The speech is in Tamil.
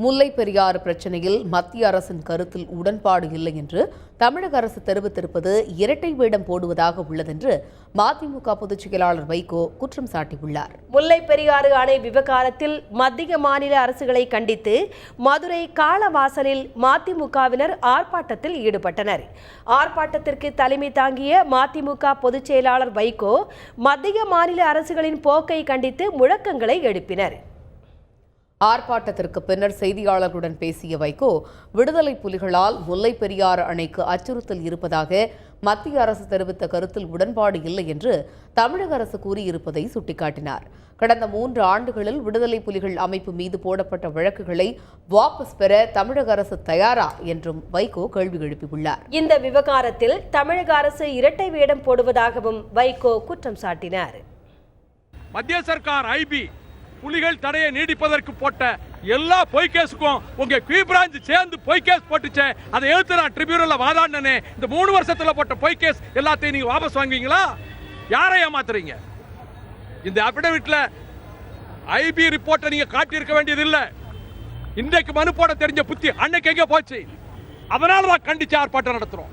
முல்லை பெரியாறு பிரச்சினையில் மத்திய அரசின் கருத்தில் உடன்பாடு இல்லை என்று தமிழக அரசு தெரிவித்திருப்பது இரட்டை வேடம் போடுவதாக உள்ளதென்று மதிமுக பொதுச் செயலாளர் வைகோ குற்றம் சாட்டியுள்ளார். முல்லை பெரியாறு அணை விவகாரத்தில் மத்திய மாநில அரசுகளை கண்டித்து மதுரை காளவாசலில் மதிமுகவினர் ஆர்ப்பாட்டத்தில் ஈடுபட்டனர். ஆர்ப்பாட்டத்திற்கு தலைமை தாங்கிய மதிமுக பொதுச் செயலாளர் வைகோ மத்திய மாநில அரசுகளின் போக்கை கண்டித்து முழக்கங்களை எழுப்பினர். ஆர்ப்பாட்டத்திற்கு பின்னர் செய்தியாளர்களுடன் பேசிய வைகோ, விடுதலை புலிகளால் முல்லை பெரியாறு அணைக்கு அச்சுறுத்தல் இருப்பதாக மத்திய அரசு தெரிவித்த கருத்தில் உடன்பாடு இல்லை என்று தமிழக அரசு கூறியிருப்பதை சுட்டிக்காட்டினார். கடந்த 3 ஆண்டுகளில் விடுதலை புலிகள் அமைப்பு மீது போடப்பட்ட வழக்குகளை வாபஸ் பெற தமிழக அரசு தயாரா என்றும் வைகோ கேள்வி எழுப்பியுள்ளார். இந்த விவகாரத்தில் தமிழக அரசு இரட்டை வேடம் போடுவதாகவும் வைகோ குற்றம் சாட்டினார். மத்திய சர்க்கார் ஐபி புலிகள் தடையை நீடிப்பதற்கு போட்ட எல்லா பொய் கேஸுக்கும் உங்க கியூ பிரான்ச் சேர்ந்து பொய் கேஸ் போட்டுச்சே, அதை எழுத்து நான் ட்ரிபியூனல்ல வாதாடினே. இந்த 3 வருஷத்துல போட்ட பொய் கேஸ் எல்லாத்தையும் நீங்க வாபஸ் வாங்குவீங்களா? யாரை ஏமாத்துறீங்க? இந்த அபிடவிட்ல ஐபி ரிப்போர்ட்டை நீங்க காட்டியிருக்க வேண்டியது இல்லை. இன்றைக்கு மனு போட தெரிஞ்ச புத்தி அன்னைக்கு எங்க போச்சு? அதனால தான் கண்டிச்சு ஆர்ப்பாட்டம் நடத்துறோம்.